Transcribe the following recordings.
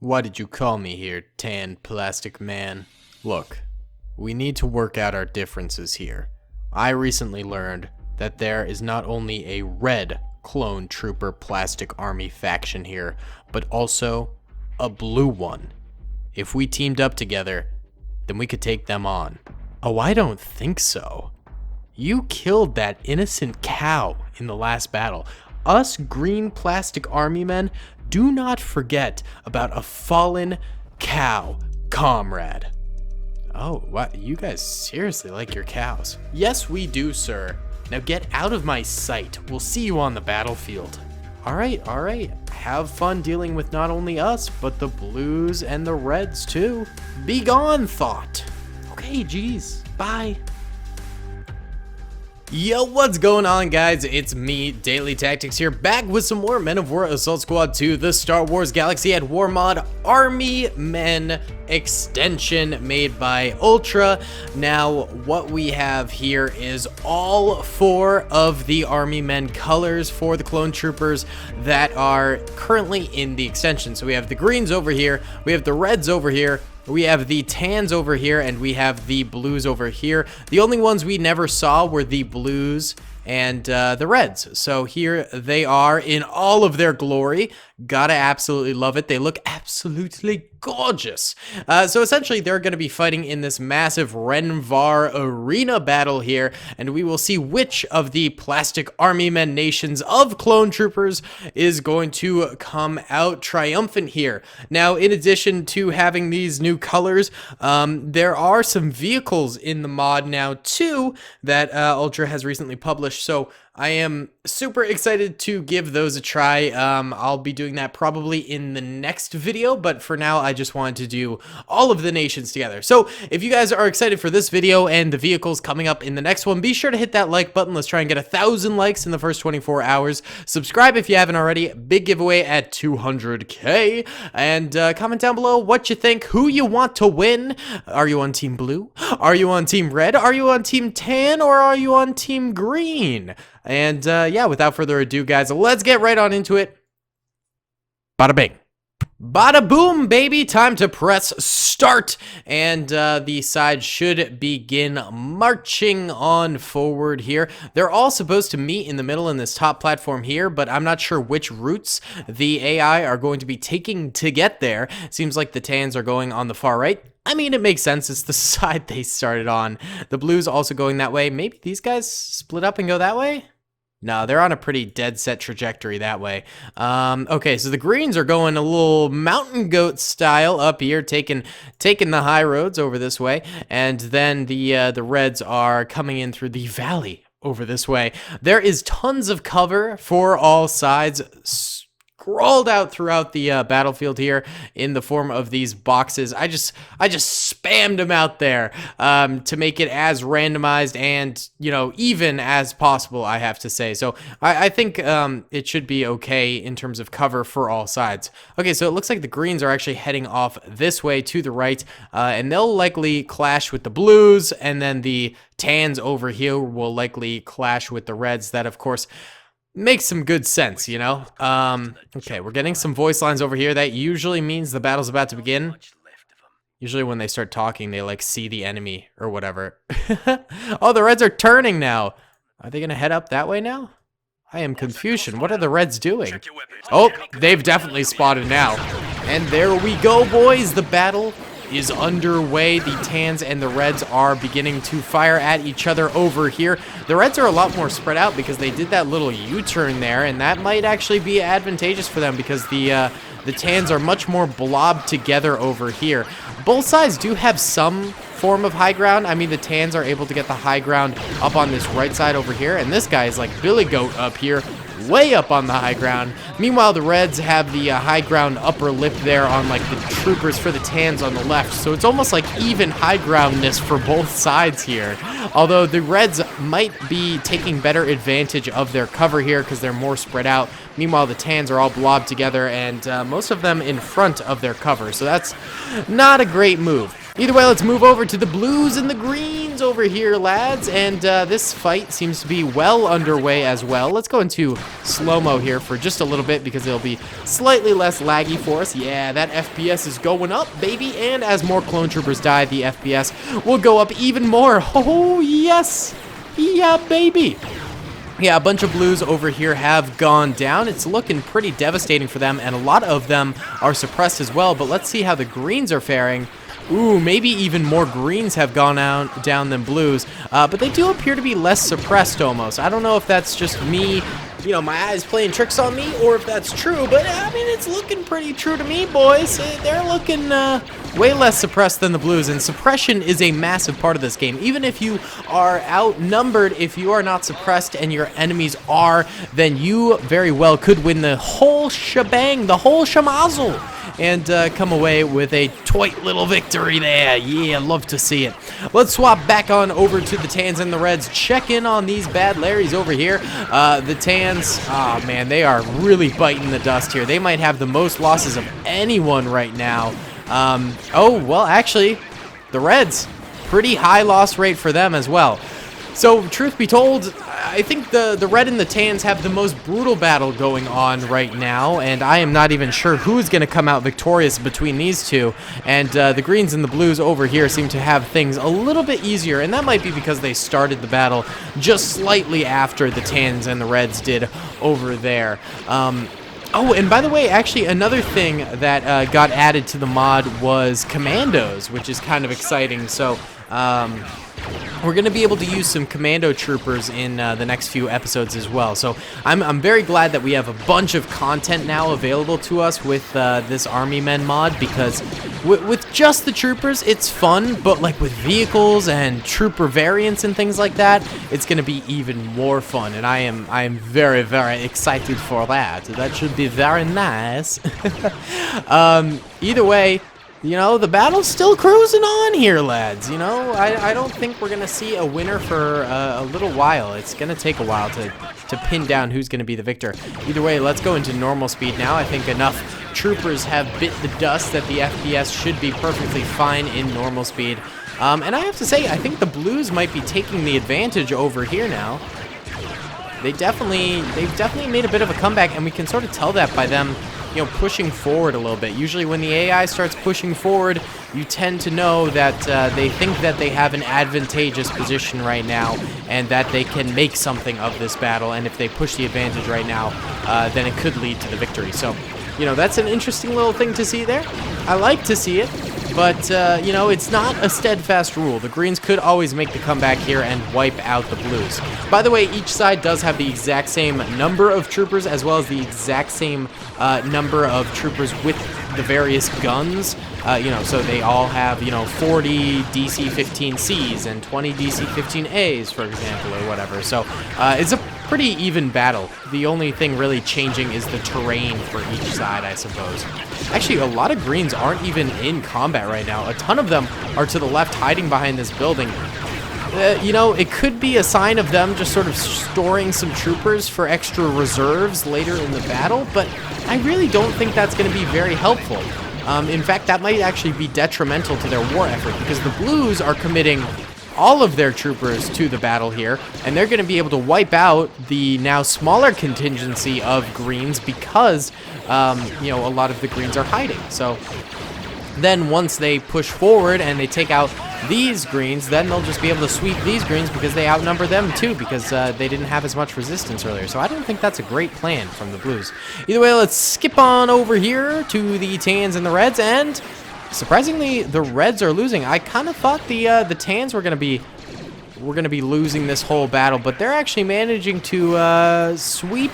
Why did you call me here, tan plastic man? Look, we need to work out our differences here. I recently learned that there is not only a red clone trooper plastic army faction here, but also a blue one. If we teamed up together, then we could take them on. Oh, I don't think so. You killed that innocent cow in the last battle. Us green plastic army men do not forget about a fallen cow comrade. Oh, what? You guys seriously like your cows? Yes, we do, sir. Now get out of my sight. We'll see you on the battlefield. All right. Have fun dealing with not only us, but the blues and the reds too. Be gone, thought. Okay, geez. Bye. Yo, what's going on, guys? It's me, Daily Tactics here, back with some more Men of War Assault Squad 2, the Star Wars Galaxy at War mod Army Men extension made by Ultra. Now, what we have here is all 4 of the Army Men colors for the clone troopers that are currently in the extension. So we have the greens over here, we have the reds over here, we have the tans over here, and we have the blues over here. The only ones we never saw were the blues and the reds. So here they are in all of their glory. Gotta absolutely love it. They look absolutely gorgeous. So essentially they're going to be fighting in this massive Renvar arena battle here, and we will see which of the plastic army men nations of clone troopers is going to come out triumphant here. Now, in addition to having these new colors, there are some vehicles in the mod now too that Ultra has recently published. So I am super excited to give those a try. I'll be doing that probably in the next video, but for now I just wanted to do all of the nations together. So if you guys are excited for this video and the vehicles coming up in the next one, be sure to hit that like button. Let's try and get 1,000 likes in the first 24 hours. Subscribe if you haven't already. Big giveaway at 200K. And comment down below what you think, who you want to win. Are you on Team Blue? Are you on Team Red? Are you on Team Tan? Or are you on Team Green? And yeah, without further ado, guys, let's get right on into it. Bada bing. Bada boom, baby. Time to press start. And the side should begin marching on forward here. They're all supposed to meet in the middle in this top platform here, but I'm not sure which routes the AI are going to be taking to get there. Seems like the tans are going on the far right. I mean, it makes sense. It's the side they started on. The blues also going that way. Maybe these guys split up and go that way? No, they're on a pretty dead set trajectory that way. Okay, so the greens are going a little mountain goat style up here, taking the high roads over this way, and then the reds are coming in through the valley over this way. There is tons of cover for all sides, scrawled out throughout the battlefield here in the form of these boxes. I just spammed them out there to make it as randomized and, you know, even as possible, I have to say. So I think it should be okay in terms of cover for all sides. Okay, so it looks like the greens are actually heading off this way to the right, and they'll likely clash with the blues, and then the tans over here will likely clash with the reds. That, of course, makes some good sense, you know? Okay, we're getting some voice lines over here. That usually means the battle's about to begin. Usually when they start talking, they, like, see the enemy or whatever. Oh, the reds are turning now. Are they gonna head up that way now? I am confused. What are the reds doing? Oh, they've definitely spotted now. And there we go, boys. The battle is underway. The tans and the reds are beginning to fire at each other over here. The reds are a lot more spread out because they did that little U-turn there, and that might actually be advantageous for them because the tans are much more blobbed together over here. Both sides do have some form of high ground. I mean, the tans are able to get the high ground up on this right side over here, and this guy is like Billy Goat up here, way up on the high ground. Meanwhile, the reds have the high ground upper lip there on like the troopers for the tans on the left. So it's almost like even high groundness for both sides here. Although the reds might be taking better advantage of their cover here because they're more spread out. Meanwhile, the tans are all blobbed together and most of them in front of their cover. So that's not a great move. Either way, let's move over to the blues and the greens over here, lads. And this fight seems to be well underway as well. Let's go into slow-mo here for just a little bit because it'll be slightly less laggy for us. Yeah, that FPS is going up, baby. And as more clone troopers die, the FPS will go up even more. Oh, yes. Yeah, baby. Yeah, a bunch of blues over here have gone down. It's looking pretty devastating for them, and a lot of them are suppressed as well. But let's see how the greens are faring. Ooh, maybe even more greens have gone down than blues, but they do appear to be less suppressed almost. I don't know if that's just me, you know, my eyes playing tricks on me, or if that's true, but I mean, it's looking pretty true to me, boys. They're looking way less suppressed than the blues, and suppression is a massive part of this game. Even if you are outnumbered, if you are not suppressed and your enemies are, then you very well could win the whole shebang, the whole shamazzle, and come away with a toit little victory there. Yeah, love to see it. Let's swap back on over to the tans and the reds. Check in on these bad Larrys over here. The tans, oh man, they are really biting the dust here. They might have the most losses of anyone right now. Oh, well, actually, the reds, pretty high loss rate for them as well. So, truth be told, I think the red and the tans have the most brutal battle going on right now, and I am not even sure who's going to come out victorious between these two. And the greens and the blues over here seem to have things a little bit easier, and that might be because they started the battle just slightly after the tans and the reds did over there. Oh, and by the way, actually, another thing that got added to the mod was commandos, which is kind of exciting. So, we're going to be able to use some commando troopers in the next few episodes as well. So I'm very glad that we have a bunch of content now available to us with this Army Men mod, because with just the troopers, it's fun, but like with vehicles and trooper variants and things like that, it's going to be even more fun, and I am very, very excited for that. That should be very nice. Either way, you know, the battle's still cruising on here, lads. You know, I don't think we're going to see a winner for a little while. It's going to take a while to pin down who's going to be the victor. Either way, let's go into normal speed now. I think enough troopers have bit the dust that the FPS should be perfectly fine in normal speed. And I have to say, I think the blues might be taking the advantage over here now. They've definitely made a bit of a comeback, and we can sort of tell that by them, you know, pushing forward a little bit. Usually when the AI starts pushing forward, you tend to know that they think that they have an advantageous position right now and that they can make something of this battle, and if they push the advantage right now, then it could lead to the victory. So, you know, that's an interesting little thing to see there. I like to see it, but, you know, it's not a steadfast rule. The greens could always make the comeback here and wipe out the blues. By the way, each side does have the exact same number of troopers, as well as the exact same number of troopers with the various guns. You know, so they all have, you know, 40 DC-15Cs and 20 DC-15As, for example, or whatever. So it's a pretty even battle. The only thing really changing is the terrain for each side, I suppose. Actually, a lot of greens aren't even in combat right now. A ton of them are to the left, hiding behind this building. You know, it could be a sign of them just sort of storing some troopers for extra reserves later in the battle, but I really don't think that's going to be very helpful. In fact, that might actually be detrimental to their war effort, because the blues are committing all of their troopers to the battle here, and they're going to be able to wipe out the now smaller contingency of greens because, you know, a lot of the greens are hiding. So then once they push forward and they take out these greens, then they'll just be able to sweep these greens because they outnumber them too, because they didn't have as much resistance earlier. So I don't think that's a great plan from the blues. Either way, let's skip on over here to the tans and the reds, and surprisingly, the reds are losing. I kind of thought the tans were gonna be losing this whole battle, but they're actually managing to sweep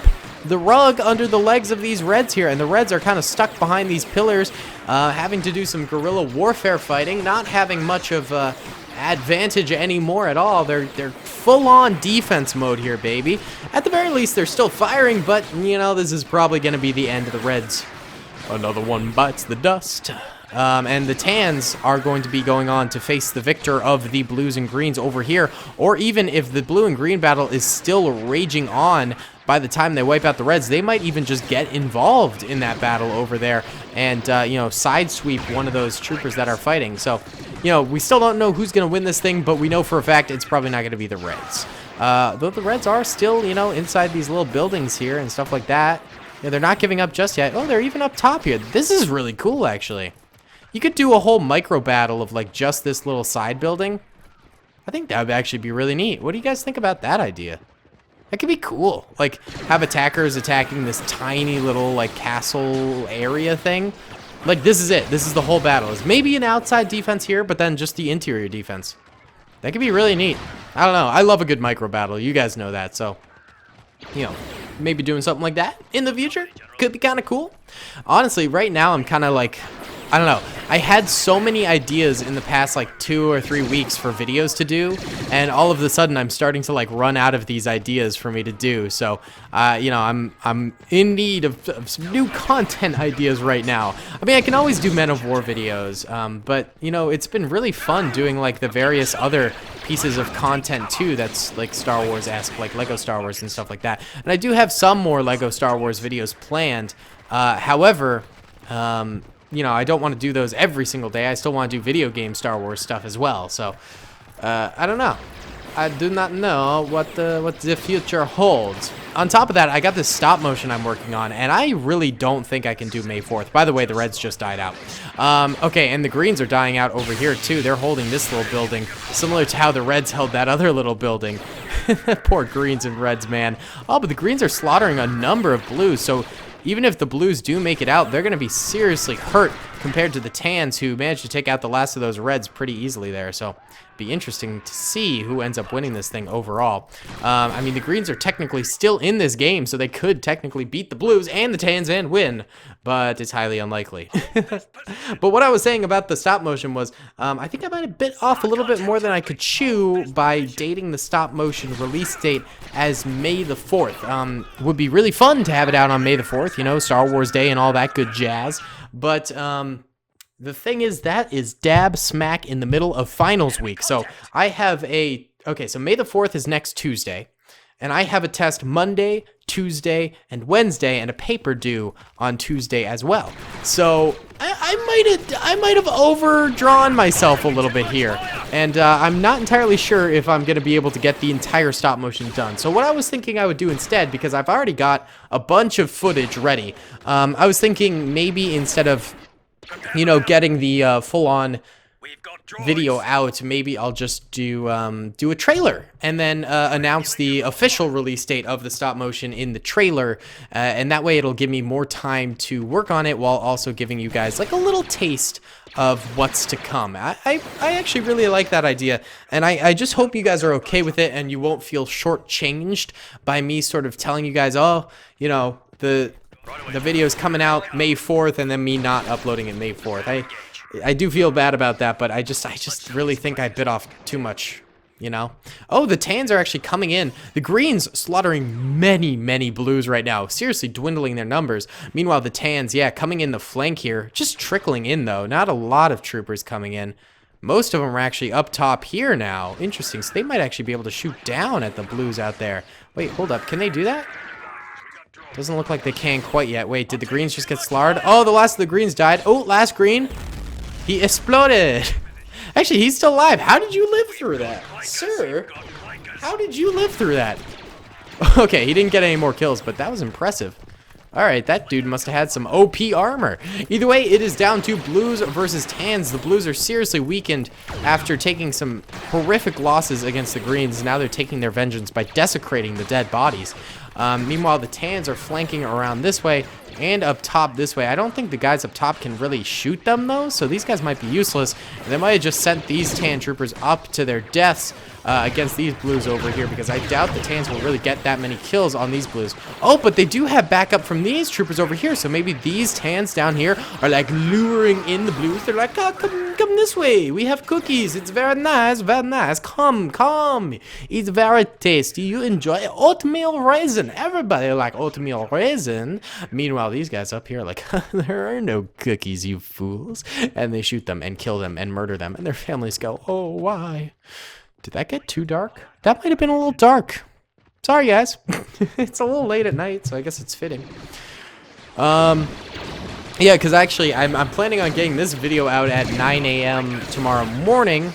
the rug under the legs of these reds here, and the reds are kind of stuck behind these pillars, having to do some guerrilla warfare fighting, not having much of advantage anymore at all. They're full-on defense mode here, baby. At the very least, they're still firing, but you know, this is probably going to be the end of the reds. Another one bites the dust. And the tans are going to be going on to face the victor of the blues and greens over here, or even if the blue and green battle is still raging on by the time they wipe out the reds, they might even just get involved in that battle over there and, you know, side sweep one of those troopers that are fighting. So you know, we still don't know who's going to win this thing, but we know for a fact it's probably not going to be the Reds. Though the Reds are still, you know, inside these little buildings here and stuff like that. Yeah, they're not giving up just yet. Oh, they're even up top here. This is really cool, actually. You could do a whole micro battle of, like, just this little side building. I think that would actually be really neat. What do you guys think about that idea? That could be cool. Like, have attackers attacking this tiny little, like, castle area thing. Like, this is it. This is the whole battle. It's maybe an outside defense here, but then just the interior defense. That could be really neat. I don't know. I love a good micro battle. You guys know that, so, you know, maybe doing something like that in the future could be kind of cool. Honestly, right now, I'm kind of like, I don't know. I had so many ideas in the past like 2 or 3 weeks for videos to do, and all of a sudden I'm starting to like run out of these ideas for me to do. So, you know, I'm in need of some new content ideas right now. I mean, I can always do Men of War videos, but you know, it's been really fun doing like the various other pieces of content too that's like Star Wars-esque, like Lego Star Wars and stuff like that. And I do have some more Lego Star Wars videos planned. However, you know, I don't want to do those every single day. I still want to do video game Star Wars stuff as well. So, I don't know. I do not know what the future holds. On top of that, I got this stop motion I'm working on, and I really don't think I can do May 4th. By the way, the Reds just died out. Okay, and the Greens are dying out over here, too. They're holding this little building, similar to how the Reds held that other little building. Poor Greens and Reds, man. Oh, but the Greens are slaughtering a number of Blues, so even if the Blues do make it out, they're going to be seriously hurt compared to the Tans, who managed to take out the last of those Reds pretty easily there. So, be interesting to see who ends up winning this thing overall. I mean, the Greens are technically still in this game, so they could technically beat the Blues and the Tans and win, but it's highly unlikely. But what I was saying about the stop motion was, I think I might have bit off a little bit more than I could chew by dating the stop motion release date as May the 4th. Would be really fun to have it out on May the 4th, you know, Star Wars Day and all that good jazz. But, the thing is, that is dab smack in the middle of finals week. So I have okay, so May the 4th is next Tuesday, and I have a test Monday, Tuesday, and Wednesday, and a paper due on Tuesday as well. So I might have overdrawn myself a little bit here, and I'm not entirely sure if I'm going to be able to get the entire stop motion done. So what I was thinking I would do instead, because I've already got a bunch of footage ready, I was thinking maybe instead of, you know, getting the full-on video out, maybe I'll just do a trailer and then announce the official release date of the stop motion in the trailer, and that way it'll give me more time to work on it while also giving you guys like a little taste of what's to come. I actually really like that idea, and I just hope you guys are okay with it and you won't feel shortchanged by me sort of telling you guys, oh, you know, the video's coming out May 4th and then me not uploading it May 4th. I do feel bad about that, but I just really think I bit off too much, you know? Oh, the Tans are actually coming in. The Greens slaughtering many Blues right now. Seriously dwindling their numbers. Meanwhile, the Tans, yeah, coming in the flank here. Just trickling in, though. Not a lot of troopers coming in. Most of them are actually up top here now. Interesting. So they might actually be able to shoot down at the Blues out there. Wait, hold up. Can they do that? Doesn't look like they can quite yet. Wait, did the Greens just get slaughtered? Oh, the last of the Greens died. Oh, last Green. He exploded. Actually, he's still alive. How did you live through that? Sir, how did you live through that? Okay, he didn't get any more kills, but that was impressive. All right, that dude must have had some OP armor. Either way, it is down to Blues versus Tans. The Blues are seriously weakened after taking some horrific losses against the Greens. Now they're taking their vengeance by desecrating the dead bodies. Meanwhile, the Tans are flanking around this way and up top this way. I don't think the guys up top can really shoot them, though, so these guys might be useless. They might have just sent these Tan troopers up to their deaths against these Blues over here, because I doubt the Tans will really get that many kills on these Blues. Oh, but they do have backup from these troopers over here, so maybe these Tans down here are like luring in the Blues. They're like, oh, come this way. We have cookies. It's very nice, very nice. Come. It's very tasty. You enjoy oatmeal raisin. Everybody like oatmeal raisin. Meanwhile, these guys up here are like, there are no cookies, you fools. And they shoot them and kill them and murder them, and their families go, oh, why? Did that get too dark? That might have been a little dark. Sorry, guys. It's a little late at night, so I guess it's fitting. Yeah, because actually, I'm planning on getting this video out at 9 a.m. tomorrow morning,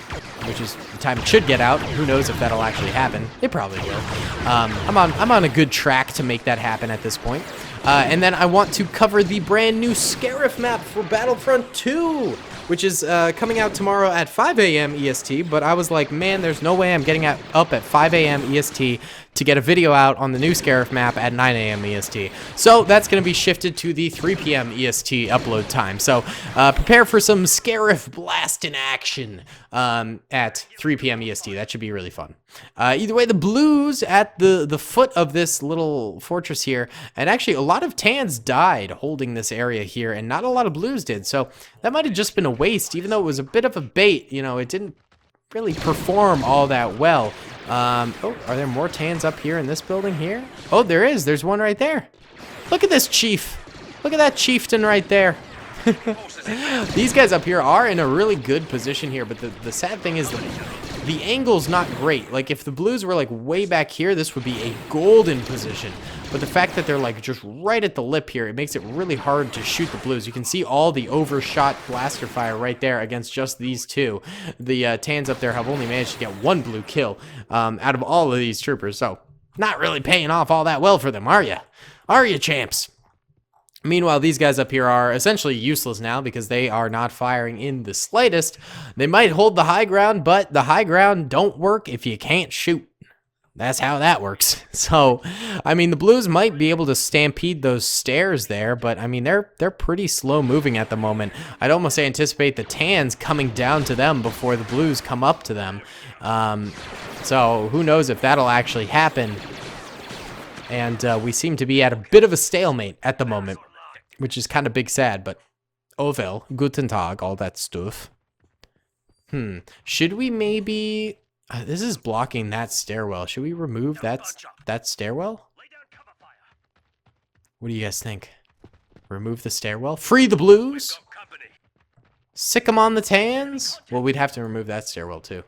which is the time it should get out. Who knows if that'll actually happen? It probably will. I'm on a good track to make that happen at this point. And then I want to cover the brand new Scarif map for Battlefront 2, which is coming out tomorrow at 5 a.m. EST. But I was like, man, there's no way I'm getting up at 5 a.m. EST to get a video out on the new Scarif map at 9 a.m. EST. So that's going to be shifted to the 3 p.m. EST upload time. So prepare for some Scarif blast in action at 3 p.m. EST. That should be really fun. Either way, the blues at the foot of this little fortress here, and actually a lot of tans died holding this area here, and not a lot of blues did. So that might have just been a waste, even though it was a bit of a bait. You know, it didn't really perform all that well. Oh, are there more tans up here in this building here? Oh, there is. There's one right there. Look at this chief. Look at that chieftain right there. These guys up here are in a really good position here, but the sad thing is the angle's not great. Like, if the blues were, like, way back here, this would be a golden position. But the fact that they're, like, just right at the lip here, it makes it really hard to shoot the blues. You can see all the overshot blaster fire right there against just these two. The tans up there have only managed to get one blue kill out of all of these troopers. So, not really paying off all that well for them, are ya? Are ya, champs? Meanwhile, these guys up here are essentially useless now because they are not firing in the slightest. They might hold the high ground, but the high ground don't work if you can't shoot. That's how that works. So, I mean, the blues might be able to stampede those stairs there, but I mean, they're pretty slow moving at the moment. I'd almost anticipate the tans coming down to them before the blues come up to them. So who knows if that'll actually happen. And we seem to be at a bit of a stalemate at the moment, which is kind of big sad, but oh well, guten Tag, all that stuff. Should we maybe... this is blocking that stairwell. Should we remove that stairwell? What do you guys think? Remove the stairwell? Free the blues? Sick them on the tans? Well, we'd have to remove that stairwell too.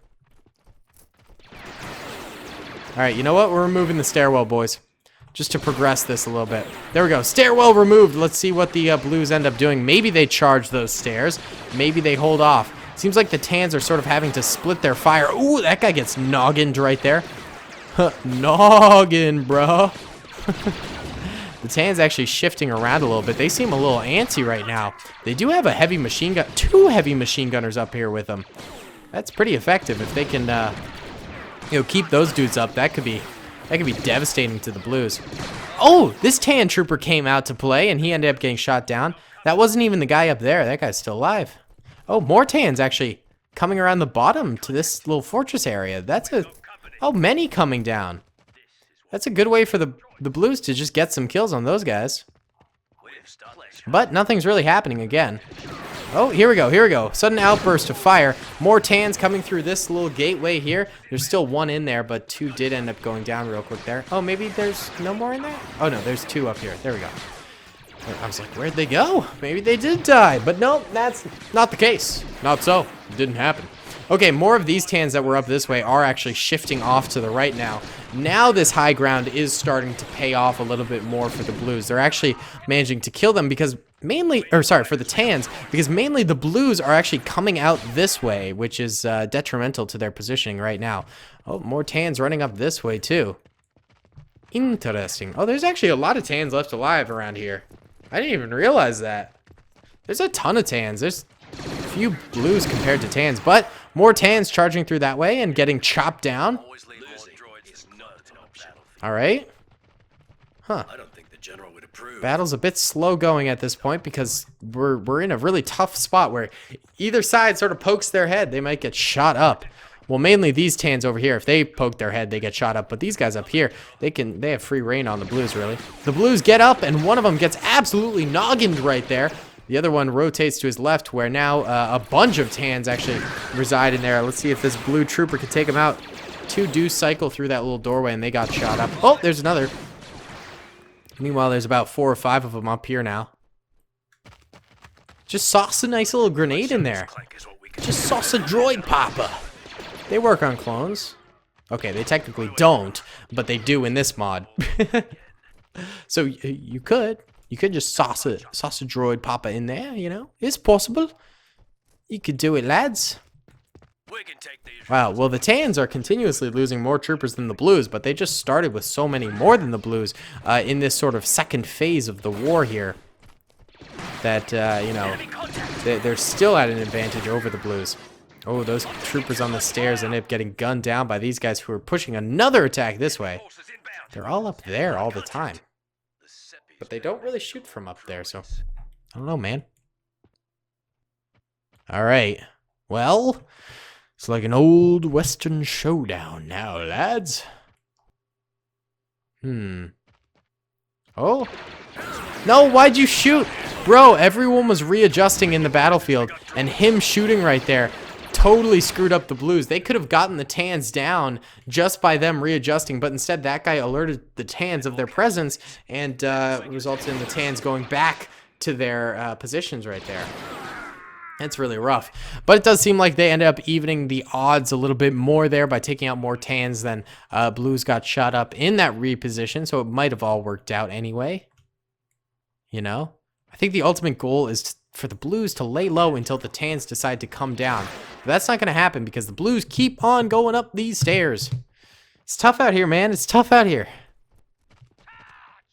Alright, you know what? We're removing the stairwell, boys. Just to progress this a little bit. There we go. Stairwell removed. Let's see what the blues end up doing. Maybe they charge those stairs. Maybe they hold off. Seems like the tans are sort of having to split their fire. Ooh, that guy gets noggined right there. Noggin, bro. The tans actually shifting around a little bit. They seem a little antsy right now. They do have a heavy machine gun. 2 heavy machine gunners up here with them. That's pretty effective. If they can, you know, keep those dudes up, that could be devastating to the blues. Oh, this tan trooper came out to play, and he ended up getting shot down. That wasn't even the guy up there. That guy's still alive. Oh, more tans actually coming around the bottom to this little fortress area. That's a... oh, many coming down. That's a good way for the blues to just get some kills on those guys. But nothing's really happening again. Oh, here we go, here we go. Sudden outburst of fire. More tans coming through this little gateway here. There's still one in there, but 2 did end up going down real quick there. Oh, maybe there's no more in there? Oh, no, there's 2 up here. There we go. I was like, where'd they go? Maybe they did die, but no, that's not the case. Not so. It didn't happen. Okay, more of these tans that were up this way are actually shifting off to the right now. Now this high ground is starting to pay off a little bit more for the blues. They're actually managing to kill them because mainly, or sorry, for the tans, because mainly the blues are actually coming out this way, which is detrimental to their positioning right now. Oh, more tans running up this way too. Interesting. Oh, there's actually a lot of tans left alive around here. I didn't even realize that. There's a ton of tans. There's a few blues compared to tans, but more tans charging through that way and getting chopped down. All right. Huh. Battle's a bit slow going at this point because we're in a really tough spot where either side sort of pokes their head. They might get shot up. Well, mainly these tans over here, if they poke their head, they get shot up. But these guys up here, they have free reign on the blues, really. The blues get up, and one of them gets absolutely noggined right there. The other one rotates to his left, where now a bunch of tans actually reside in there. Let's see if this blue trooper can take them out. 2 do cycle through that little doorway, and they got shot up. Oh, there's another. Meanwhile, there's about 4 or 5 of them up here now. Just sauce a nice little grenade in there. Just sauce a droid popper. They work on clones. Okay, they technically don't, but they do in this mod. So you could. You could just sauce a droid popper in there, you know? It's possible. You could do it, lads. Wow, well, the Tans are continuously losing more troopers than the Blues, but they just started with so many more than the Blues in this sort of second phase of the war here that, you know, they're still at an advantage over the Blues. Oh, those troopers on the stairs end up getting gunned down by these guys who are pushing another attack this way. They're all up there all the time. But they don't really shoot from up there, so I don't know, man. All right. Well, it's like an old Western showdown now, lads. Oh. No, why'd you shoot? Bro, everyone was readjusting in the battlefield, and him shooting right there totally screwed up the Blues. They could have gotten the Tans down just by them readjusting, but instead that guy alerted the Tans of their presence and resulted in the Tans going back to their positions right there. That's really rough. But it does seem like they ended up evening the odds a little bit more there by taking out more Tans than Blues got shot up in that reposition, so it might have all worked out anyway. You know? I think the ultimate goal is for the Blues to lay low until the Tans decide to come down. But that's not going to happen because the Blues keep on going up these stairs. It's tough out here, man. It's tough out here.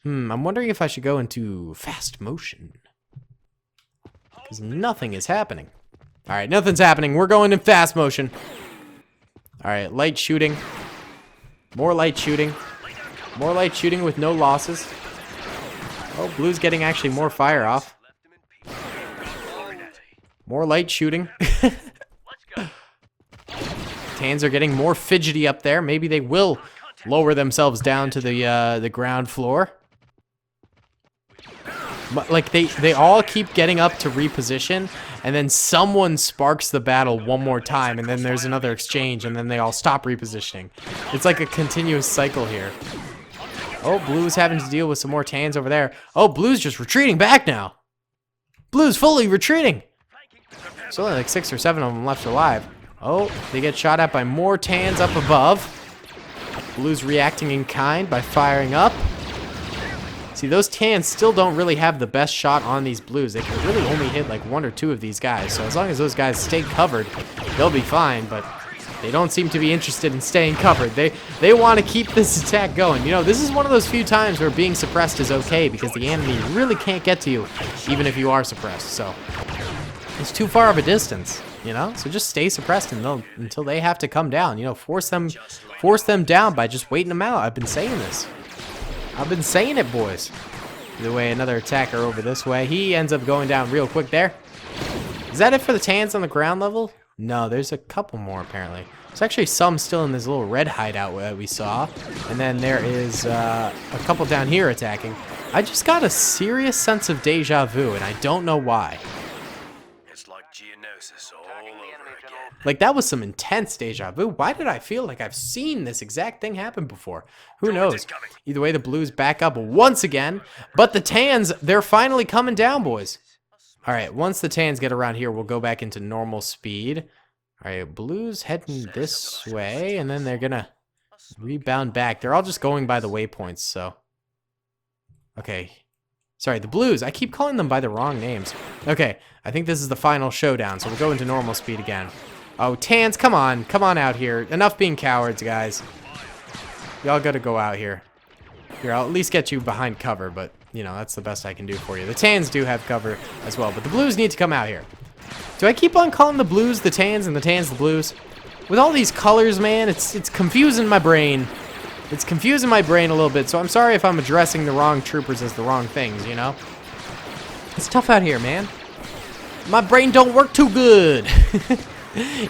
I'm wondering if I should go into fast motion. Because nothing is happening. Alright, nothing's happening. We're going in fast motion. Alright, light shooting. More light shooting. More light shooting with no losses. Oh, Blue's getting actually more fire off. More light shooting. Tans are getting more fidgety up there. Maybe they will lower themselves down to the ground floor. But, like, they all keep getting up to reposition, and then someone sparks the battle one more time, and then there's another exchange, and then they all stop repositioning. It's like a continuous cycle here. Oh, Blue's having to deal with some more Tans over there. Oh, Blue's just retreating back now. Blue's fully retreating. There's only like 6 or 7 of them left alive. Oh, they get shot at by more Tans up above. Blue's reacting in kind by firing up. See, those Tans still don't really have the best shot on these Blues. They can really only hit like 1 or 2 of these guys. So as long as those guys stay covered, they'll be fine. But they don't seem to be interested in staying covered. They want to keep this attack going. You know, this is one of those few times where being suppressed is okay because the enemy really can't get to you, even if you are suppressed. So it's too far of a distance, you know? So just stay suppressed until they have to come down. You know, force them down by just waiting them out. I've been saying this. I've been saying it, boys. Either way, another attacker over this way. He ends up going down real quick there. Is that it for the Tans on the ground level? No, there's a couple more, apparently. There's actually some still in this little red hideout that we saw. And then there is a couple down here attacking. I just got a serious sense of deja vu, and I don't know why. It's like Geonosis all over again. Like, that was some intense deja vu. Why did I feel like I've seen this exact thing happen before? Who knows? Either way, the Blues back up once again. But the Tans, they're finally coming down, boys. All right, once the Tans get around here, we'll go back into normal speed. All right, Blues heading this way, and then they're going to rebound back. They're all just going by the waypoints, so. Okay. Sorry, the Blues. I keep calling them by the wrong names. Okay, I think this is the final showdown, so we'll go into normal speed again. Oh, Tans, come on. Come on out here. Enough being cowards, guys. Y'all got to go out here. Here, I'll at least get you behind cover, but, you know, that's the best I can do for you. The Tans do have cover as well, but the Blues need to come out here. Do I keep on calling the Blues the Tans and the Tans the Blues? With all these colors, man, it's confusing my brain. It's confusing my brain a little bit, so I'm sorry if I'm addressing the wrong troopers as the wrong things, you know? It's tough out here, man. My brain don't work too good.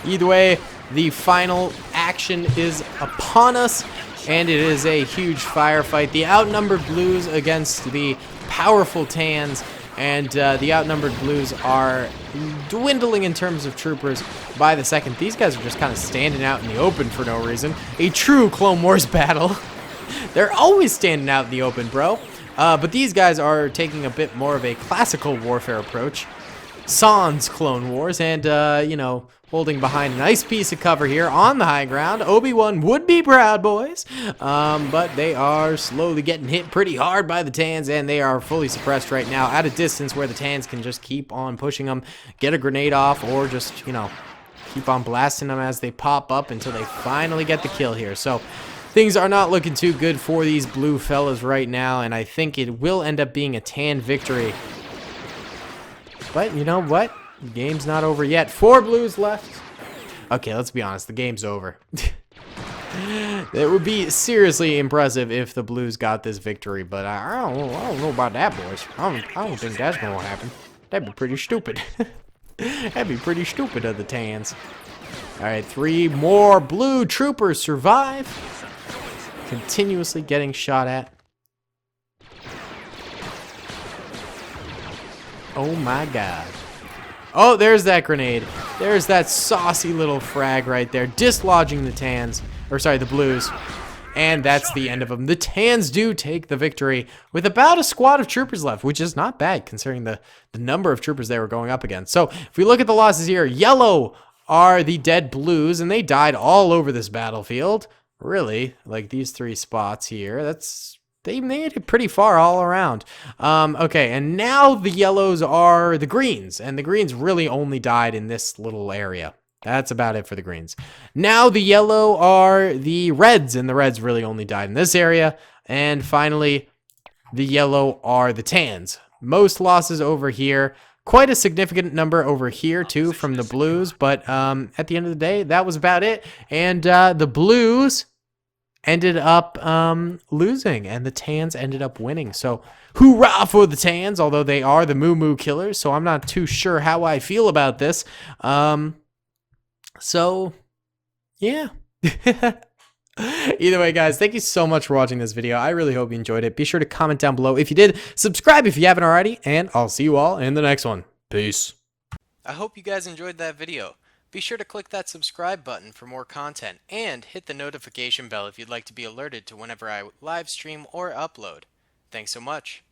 Either way, the final action is upon us, and it is a huge firefight. The outnumbered Blues against the powerful Tans, and the outnumbered Blues are dwindling in terms of troopers by the second. These guys are just kind of standing out in the open for no reason. A true Clone Wars battle. They're always standing out in the open, bro. But these guys are taking a bit more of a classical warfare approach. Sans Clone Wars, and, you know, holding behind a nice piece of cover here on the high ground. Obi-Wan would be proud, boys, but they are slowly getting hit pretty hard by the Tans, and they are fully suppressed right now at a distance where the Tans can just keep on pushing them, get a grenade off, or just, you know, keep on blasting them as they pop up until they finally get the kill here. So things are not looking too good for these blue fellas right now, and I think it will end up being a Tan victory. But you know what? The game's not over yet. 4 blues left. Okay, let's be honest. The game's over. It would be seriously impressive if the blues got this victory, but I don't know about that, boys. I don't think that's going to happen. That'd be pretty stupid. That'd be pretty stupid of the Tans. Alright, 3 more blue troopers survive. Continuously getting shot at. Oh my god. Oh, there's that grenade. There's that saucy little frag right there, dislodging the Tans. Or sorry, the blues. And that's the end of them. The Tans do take the victory with about a squad of troopers left, which is not bad considering the number of troopers they were going up against. So if we look at the losses here, yellow are the dead blues, and they died all over this battlefield. Really, like these 3 spots here. They made it pretty far all around. Okay, and now the yellows are the greens, and the greens really only died in this little area. That's about it for the greens. Now the yellow are the reds, and the reds really only died in this area. And finally, the yellow are the Tans. Most losses over here. Quite a significant number over here, too, from the blues. But at the end of the day, that was about it. And the blues ended up losing, and the Tans ended up winning. So hoorah for the Tans, although they are the Moo Moo Killers, so I'm not too sure how I feel about this. So yeah. Either way, guys, thank you so much for watching this video. I really hope you enjoyed it. Be sure to comment down below if you did, subscribe if you haven't already, and I'll see you all in the next one. Peace. I hope you guys enjoyed that video. Be sure to click that subscribe button for more content, and hit the notification bell if you'd like to be alerted to whenever I live stream or upload. Thanks so much.